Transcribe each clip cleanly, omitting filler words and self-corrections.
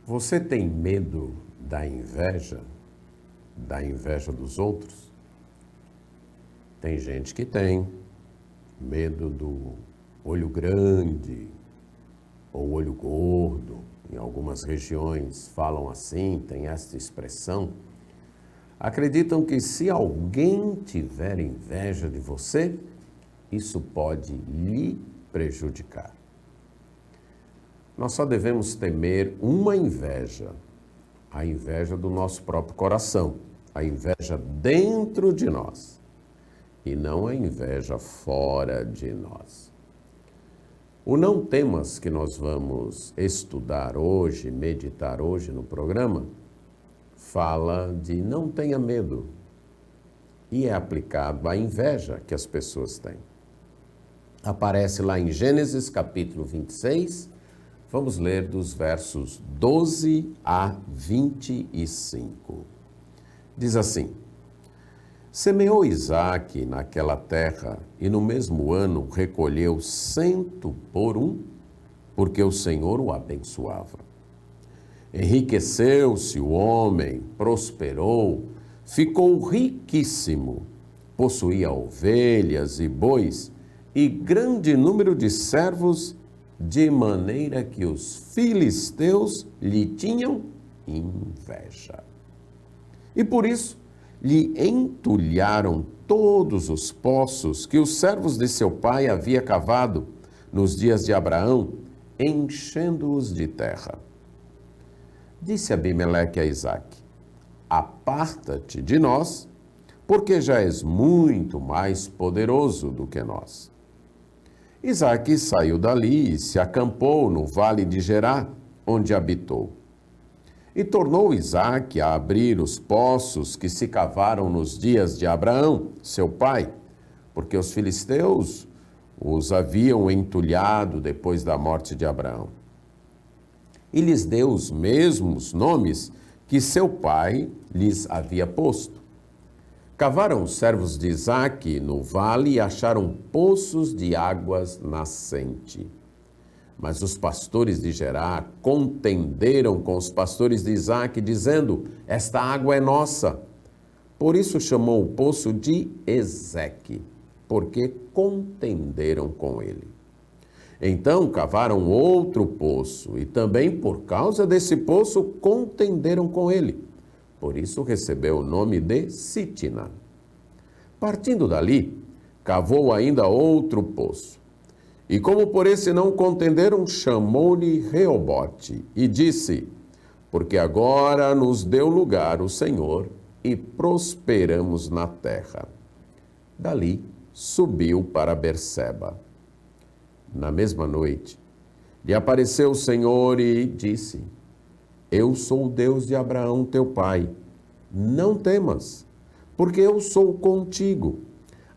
Você tem medo da inveja dos outros? Tem gente que tem medo do olho grande ou olho gordo. Em algumas regiões falam assim, tem esta expressão. Acreditam que se alguém tiver inveja de você, isso pode lhe prejudicar. Nós só devemos temer uma inveja, a inveja do nosso próprio coração, a inveja dentro de nós, e não a inveja fora de nós. O Não Temas que nós vamos estudar hoje, meditar hoje no programa, fala de não tenha medo, e é aplicado à inveja que as pessoas têm. Aparece lá em Gênesis capítulo 26, vamos ler dos versos 12 a 25. Diz assim: Semeou Isaque naquela terra, e no mesmo ano recolheu 100 por um, porque o Senhor o abençoava. Enriqueceu-se o homem, prosperou, ficou riquíssimo, possuía ovelhas e bois, e grande número de servos, de maneira que os filisteus lhe tinham inveja. E por isso lhe entulharam todos os poços que os servos de seu pai havia cavado nos dias de Abraão, enchendo-os de terra. Disse Abimeleque a Isaque: Aparta-te de nós, porque já és muito mais poderoso do que nós. Isaque saiu dali e se acampou no vale de Gerá, onde habitou. E tornou Isaque a abrir os poços que se cavaram nos dias de Abraão, seu pai, porque os filisteus os haviam entulhado depois da morte de Abraão. E lhes deu os mesmos nomes que seu pai lhes havia posto. Cavaram os servos de Isaque no vale e acharam poços de águas nascente. Mas os pastores de Gerar contenderam com os pastores de Isaque, dizendo: Esta água é nossa. Por isso chamou o poço de Ezeque, porque contenderam com ele. Então cavaram outro poço, e também por causa desse poço contenderam com ele. Por isso recebeu o nome de Sitna. Partindo dali, cavou ainda outro poço. E como por esse não contenderam, chamou-lhe Reobote e disse: Porque agora nos deu lugar o Senhor e prosperamos na terra. Dali subiu para Berseba. Na mesma noite, lhe apareceu o Senhor e disse: Eu sou o Deus de Abraão, teu pai. Não temas, porque eu sou contigo.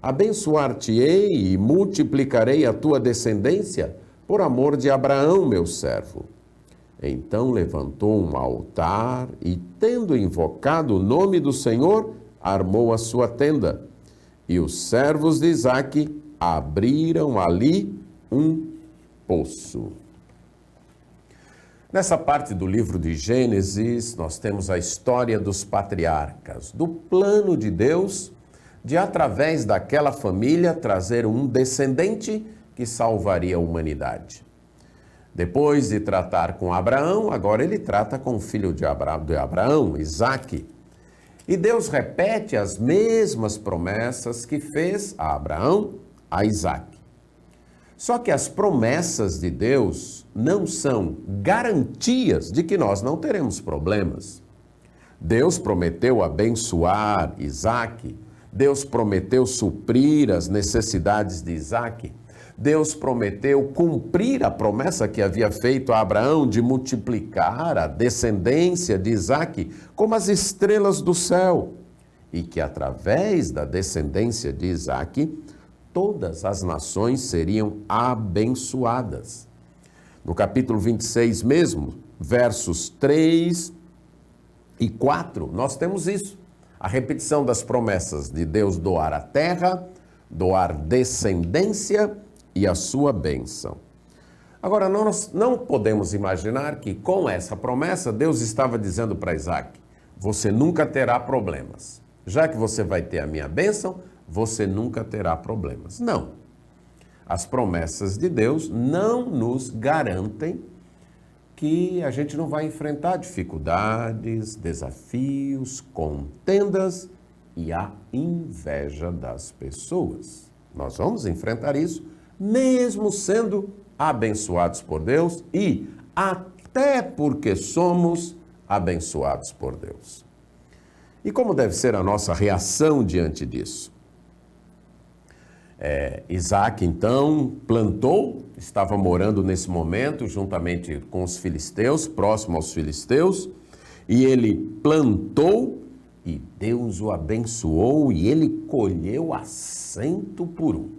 Abençoar-te-ei e multiplicarei a tua descendência por amor de Abraão, meu servo. Então levantou um altar e, tendo invocado o nome do Senhor, armou a sua tenda. E os servos de Isaque abriram ali um poço. Nessa parte do livro de Gênesis, nós temos a história dos patriarcas, do plano de Deus de, através daquela família, trazer um descendente que salvaria a humanidade. Depois de tratar com Abraão, agora ele trata com o filho de Abraão, Isaque. E Deus repete as mesmas promessas que fez a Abraão, a Isaque. Só que as promessas de Deus não são garantias de que nós não teremos problemas. Deus prometeu abençoar Isaque, Deus prometeu suprir as necessidades de Isaque, Deus prometeu cumprir a promessa que havia feito a Abraão de multiplicar a descendência de Isaque como as estrelas do céu, e que através da descendência de Isaque, todas as nações seriam abençoadas. No capítulo 26 mesmo, versos 3 e 4, nós temos isso. A repetição das promessas de Deus doar a terra, doar descendência e a sua bênção. Agora, nós não podemos imaginar que com essa promessa Deus estava dizendo para Isaac: você nunca terá problemas. Já que você vai ter a minha bênção, você nunca terá problemas. Não. As promessas de Deus não nos garantem que a gente não vai enfrentar dificuldades, desafios, contendas e a inveja das pessoas. Nós vamos enfrentar isso, mesmo sendo abençoados por Deus e até porque somos abençoados por Deus. E como deve ser a nossa reação diante disso? Isaac, então, plantou, estava morando nesse momento juntamente com os filisteus, próximo aos filisteus, e ele plantou e Deus o abençoou e ele colheu a 100 por 1.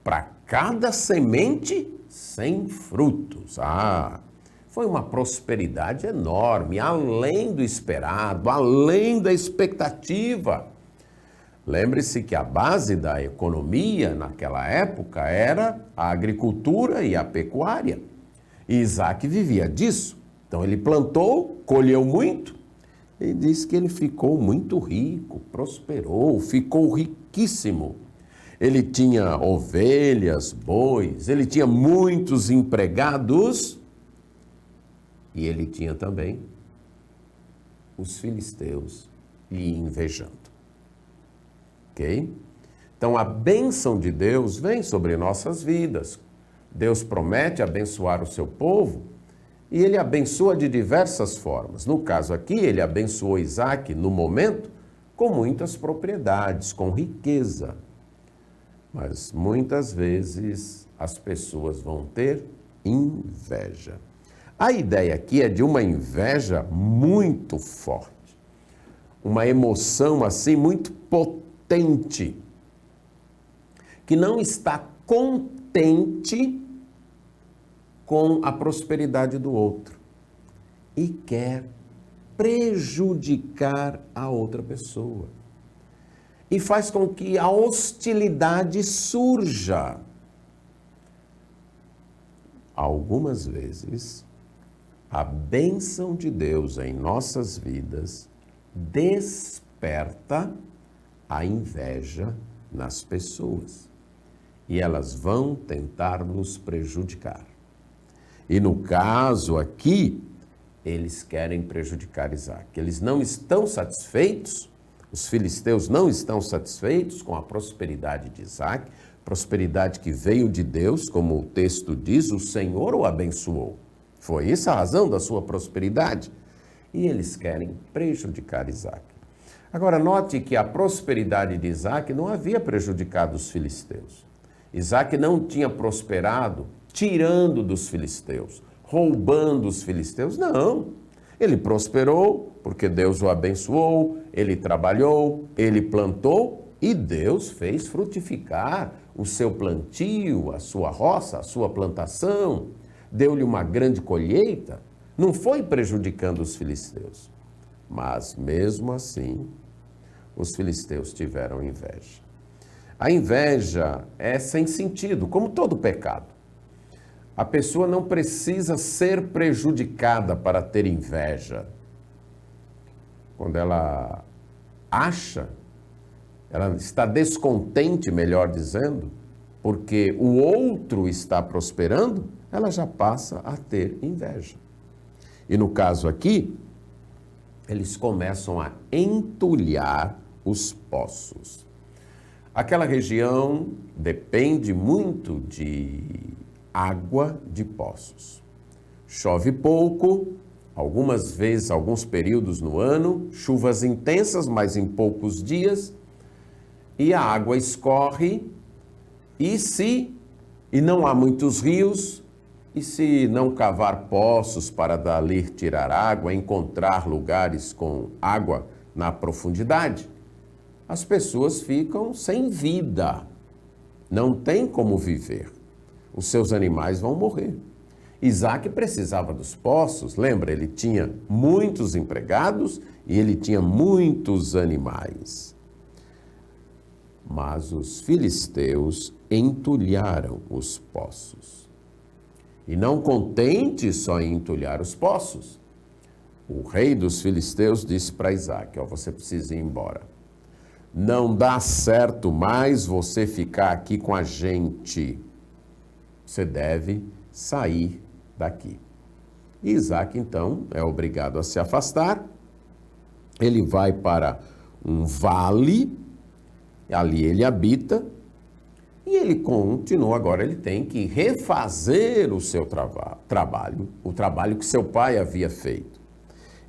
Para cada semente, 100 frutos. Foi uma prosperidade enorme, além do esperado, além da expectativa. Lembre-se que a base da economia naquela época era a agricultura e a pecuária. E Isaac vivia disso. Então ele plantou, colheu muito e diz que ele ficou muito rico, prosperou, ficou riquíssimo. Ele tinha ovelhas, bois, ele tinha muitos empregados e ele tinha também os filisteus lhe invejando. Ok? Então, a bênção de Deus vem sobre nossas vidas. Deus promete abençoar o seu povo e ele abençoa de diversas formas. No caso aqui, ele abençoou Isaac, no momento, com muitas propriedades, com riqueza. Mas muitas vezes as pessoas vão ter inveja. A ideia aqui é de uma inveja muito forte. Uma emoção assim muito potente, que não está contente com a prosperidade do outro e quer prejudicar a outra pessoa. E faz com que a hostilidade surja. Algumas vezes, a bênção de Deus em nossas vidas desperta a inveja nas pessoas. E elas vão tentar nos prejudicar. E no caso aqui, eles querem prejudicar Isaac. Eles não estão satisfeitos, os filisteus não estão satisfeitos com a prosperidade de Isaac, prosperidade que veio de Deus, como o texto diz, o Senhor o abençoou. Foi essa a razão da sua prosperidade. E eles querem prejudicar Isaac. Agora, note que a prosperidade de Isaac não havia prejudicado os filisteus. Isaac não tinha prosperado tirando dos filisteus, roubando os filisteus, não. Ele prosperou porque Deus o abençoou, ele trabalhou, ele plantou e Deus fez frutificar o seu plantio, a sua roça, a sua plantação, deu-lhe uma grande colheita, não foi prejudicando os filisteus. Mas mesmo assim, os filisteus tiveram inveja. A inveja é sem sentido, como todo pecado. A pessoa não precisa ser prejudicada para ter inveja. Quando ela acha, ela está descontente, melhor dizendo, porque o outro está prosperando, ela já passa a ter inveja. E no caso aqui, eles começam a entulhar os poços. Aquela região depende muito de água de poços. Chove pouco, algumas vezes, alguns períodos no ano, chuvas intensas, mas em poucos dias, e a água escorre, e não há muitos rios, e se não cavar poços para dali tirar água, encontrar lugares com água na profundidade, as pessoas ficam sem vida, não tem como viver. Os seus animais vão morrer. Isaac precisava dos poços, lembra? Ele tinha muitos empregados e ele tinha muitos animais. Mas os filisteus entulharam os poços. E não contente só em entulhar os poços, o rei dos filisteus disse para Isaque, você precisa ir embora. Não dá certo mais você ficar aqui com a gente. Você deve sair daqui. E Isaque, então, é obrigado a se afastar. Ele vai para um vale, ali ele habita, e ele continua, agora ele tem que refazer o seu trabalho, o trabalho que seu pai havia feito.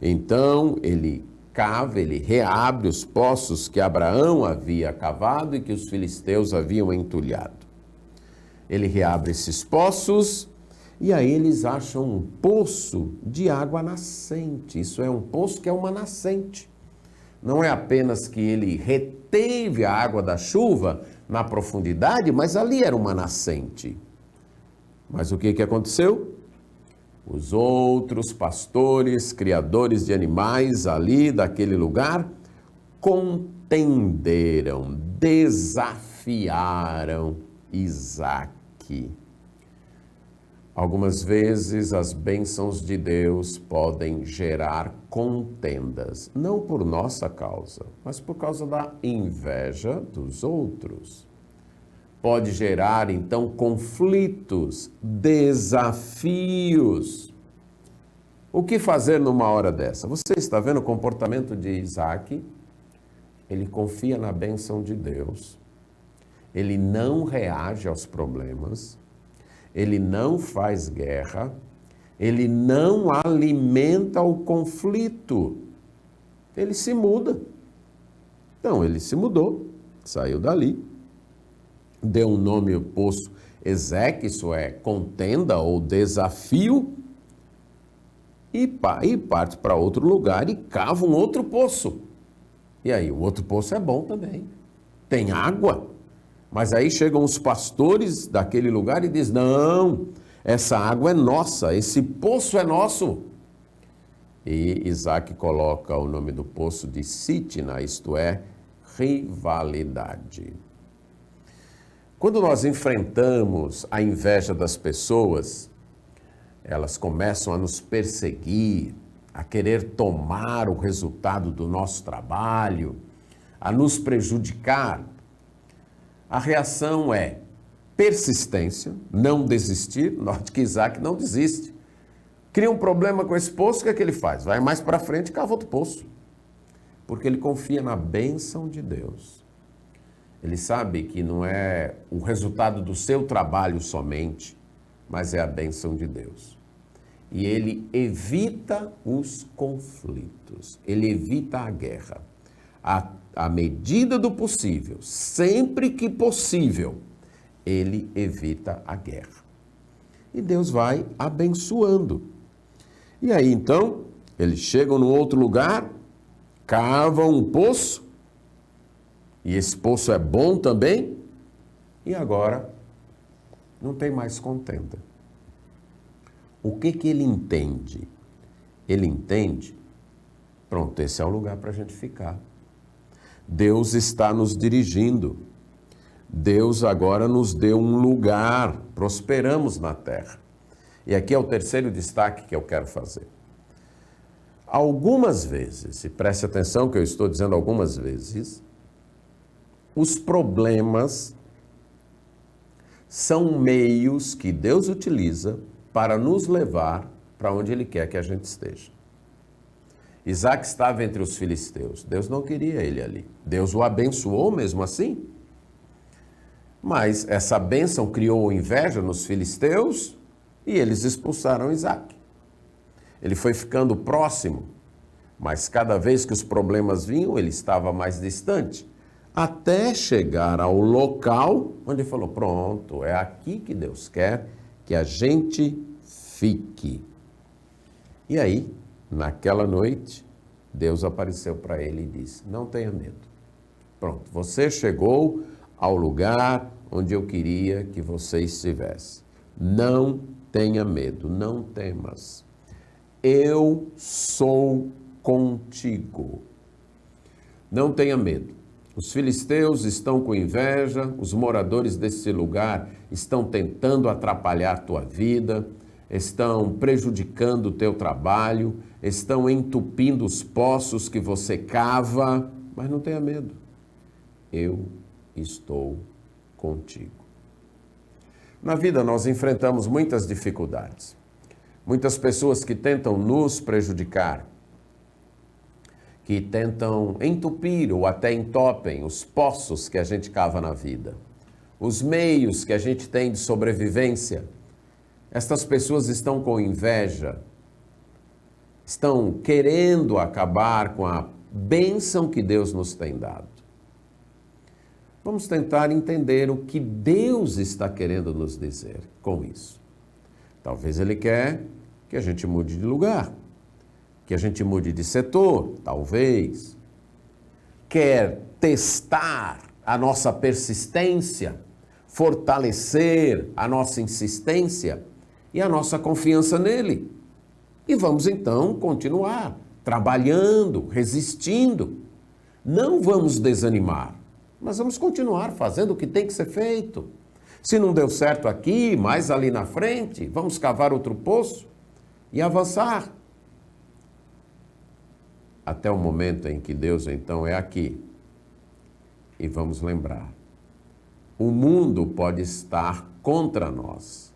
Então, ele cava, ele reabre os poços que Abraão havia cavado e que os filisteus haviam entulhado. Ele reabre esses poços e aí eles acham um poço de água nascente. Isso é um poço que é uma nascente. Não é apenas que ele reteve a água da chuva na profundidade, mas ali era uma nascente. Mas o que aconteceu? Os outros pastores, criadores de animais ali daquele lugar, contenderam, desafiaram Isaque. Algumas vezes as bênçãos de Deus podem gerar contendas, não por nossa causa, mas por causa da inveja dos outros. Pode gerar, então, conflitos, desafios. O que fazer numa hora dessa? Você está vendo o comportamento de Isaque? Ele confia na bênção de Deus. Ele não reage aos problemas. Ele não faz guerra. Ele não alimenta o conflito. Ele se muda. Então, ele se mudou, saiu dali. Deu um nome ao poço Ezeque, isso é contenda ou desafio, e parte para outro lugar e cava um outro poço. E aí, o outro poço é bom também, tem água, mas aí chegam os pastores daquele lugar e dizem, não, essa água é nossa, esse poço é nosso. E Isaque coloca o nome do poço de Sitna, isto é, rivalidade. Quando nós enfrentamos a inveja das pessoas, elas começam a nos perseguir, a querer tomar o resultado do nosso trabalho, a nos prejudicar. A reação é persistência, não desistir. Note que Isaque não desiste. Cria um problema com esse poço, o que é que ele faz? Vai mais para frente e cava outro poço. Porque ele confia na bênção de Deus. Ele sabe que não é o resultado do seu trabalho somente, mas é a bênção de Deus. E ele evita os conflitos, ele evita a guerra. À medida do possível, sempre que possível, ele evita a guerra. E Deus vai abençoando. E aí, então, eles chegam num outro lugar, cavam um poço, e esse poço é bom também, e agora não tem mais contenda. O que ele entende? Ele entende, pronto, esse é o lugar para a gente ficar. Deus está nos dirigindo. Deus agora nos deu um lugar, prosperamos na terra. E aqui é o terceiro destaque que eu quero fazer. Algumas vezes, e preste atenção que eu estou dizendo algumas vezes, os problemas são meios que Deus utiliza para nos levar para onde Ele quer que a gente esteja. Isaque estava entre os filisteus. Deus não queria ele ali. Deus o abençoou mesmo assim. Mas essa bênção criou inveja nos filisteus e eles expulsaram Isaque. Ele foi ficando próximo, mas cada vez que os problemas vinham, ele estava mais distante. Até chegar ao local onde ele falou, pronto, é aqui que Deus quer que a gente fique. E aí, naquela noite, Deus apareceu para ele e disse, não tenha medo. Pronto, você chegou ao lugar onde eu queria que você estivesse. Não tenha medo, não temas. Eu sou contigo. Não tenha medo. Os filisteus estão com inveja, os moradores desse lugar estão tentando atrapalhar tua vida, estão prejudicando o teu trabalho, estão entupindo os poços que você cava, mas não tenha medo. Eu estou contigo. Na vida nós enfrentamos muitas dificuldades. Muitas pessoas que tentam nos prejudicar, que tentam entupir ou até entopem os poços que a gente cava na vida, os meios que a gente tem de sobrevivência. Estas pessoas estão com inveja, estão querendo acabar com a bênção que Deus nos tem dado. Vamos tentar entender o que Deus está querendo nos dizer com isso. Talvez Ele quer que a gente mude de lugar, que a gente mude de setor, talvez. Quer testar a nossa persistência, fortalecer a nossa insistência e a nossa confiança nele. E vamos então continuar trabalhando, resistindo. Não vamos desanimar, mas vamos continuar fazendo o que tem que ser feito. Se não deu certo aqui, mais ali na frente, vamos cavar outro poço e avançar. Até o momento em que Deus então é aqui. E vamos lembrar, o mundo pode estar contra nós,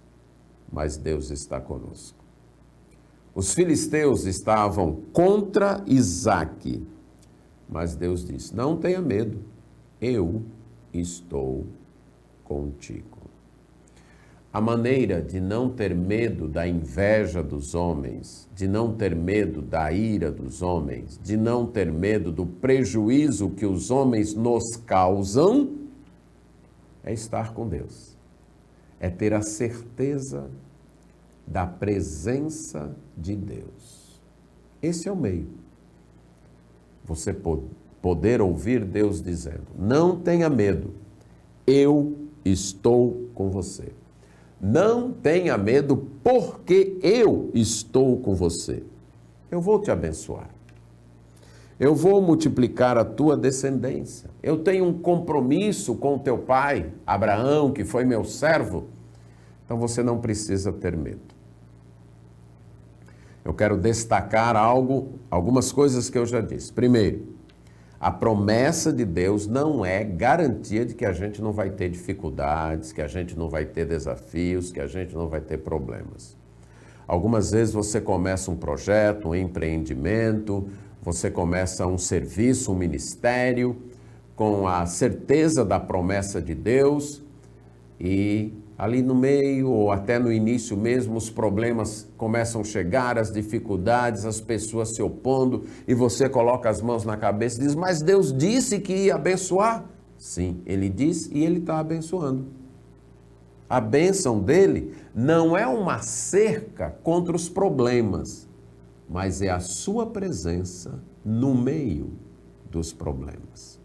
mas Deus está conosco. Os filisteus estavam contra Isaque, mas Deus disse, não tenha medo, eu estou contigo. A maneira de não ter medo da inveja dos homens, de não ter medo da ira dos homens, de não ter medo do prejuízo que os homens nos causam, é estar com Deus. É ter a certeza da presença de Deus. Esse é o meio. Você poder ouvir Deus dizendo, não tenha medo, eu estou com você. Não tenha medo, porque eu estou com você. Eu vou te abençoar. Eu vou multiplicar a tua descendência. Eu tenho um compromisso com o teu pai, Abraão, que foi meu servo. Então você não precisa ter medo. Eu quero destacar algumas coisas que eu já disse. Primeiro, a promessa de Deus não é garantia de que a gente não vai ter dificuldades, que a gente não vai ter desafios, que a gente não vai ter problemas. Algumas vezes você começa um projeto, um empreendimento, você começa um serviço, um ministério, com a certeza da promessa de Deus e ali no meio ou até no início mesmo os problemas começam a chegar, as dificuldades, as pessoas se opondo e você coloca as mãos na cabeça e diz, mas Deus disse que ia abençoar. Sim, Ele disse e Ele está abençoando. A bênção dele não é uma cerca contra os problemas, mas é a sua presença no meio dos problemas.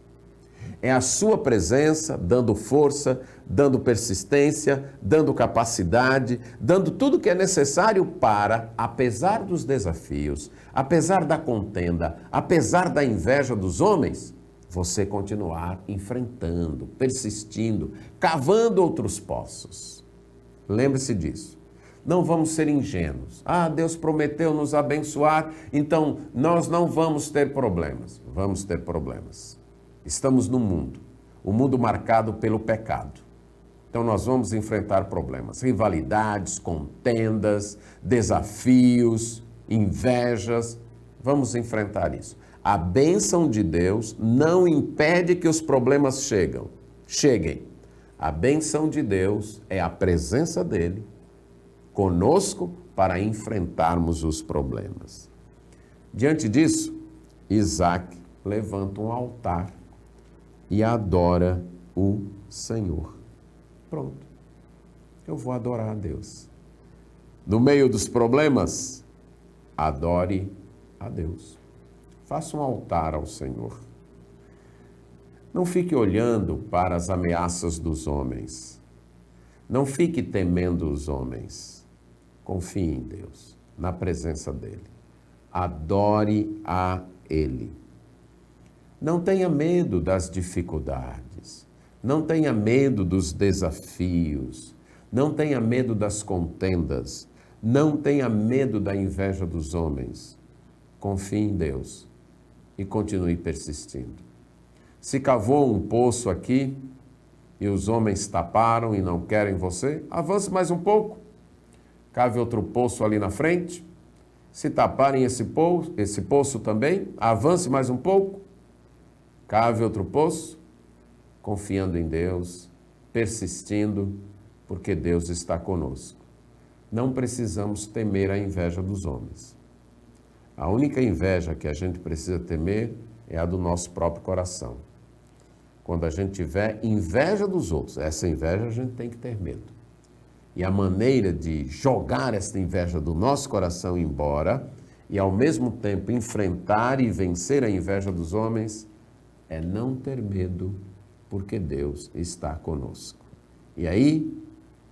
É a sua presença dando força, dando persistência, dando capacidade, dando tudo que é necessário para, apesar dos desafios, apesar da contenda, apesar da inveja dos homens, você continuar enfrentando, persistindo, cavando outros poços. Lembre-se disso. Não vamos ser ingênuos. Ah, Deus prometeu nos abençoar, então nós não vamos ter problemas. Vamos ter problemas. Estamos no mundo, o mundo marcado pelo pecado. Então nós vamos enfrentar problemas, rivalidades, contendas, desafios, invejas. Vamos enfrentar isso. A bênção de Deus não impede que os problemas cheguem. A bênção de Deus é a presença dele conosco para enfrentarmos os problemas. Diante disso, Isaque levanta um altar e adora o Senhor. Pronto. Eu vou adorar a Deus. No meio dos problemas, adore a Deus. Faça um altar ao Senhor. Não fique olhando para as ameaças dos homens. Não fique temendo os homens. Confie em Deus, na presença dEle. Adore a Ele. Não tenha medo das dificuldades. Não tenha medo dos desafios. Não tenha medo das contendas. Não tenha medo da inveja dos homens. Confie em Deus e continue persistindo. Se cavou um poço aqui e os homens taparam e não querem você, avance mais um pouco. Cave outro poço ali na frente. Se taparem esse poço também, avance mais um pouco. Cave outro poço, confiando em Deus, persistindo, porque Deus está conosco. Não precisamos temer a inveja dos homens. A única inveja que a gente precisa temer é a do nosso próprio coração. Quando a gente tiver inveja dos outros, essa inveja a gente tem que ter medo. E a maneira de jogar essa inveja do nosso coração embora e ao mesmo tempo enfrentar e vencer a inveja dos homens é não ter medo, porque Deus está conosco. E aí,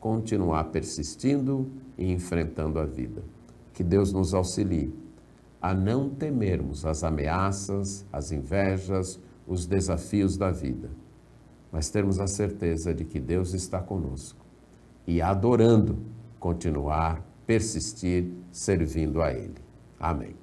continuar persistindo e enfrentando a vida. Que Deus nos auxilie a não temermos as ameaças, as invejas, os desafios da vida, mas termos a certeza de que Deus está conosco e adorando, continuar, persistir, servindo a Ele. Amém.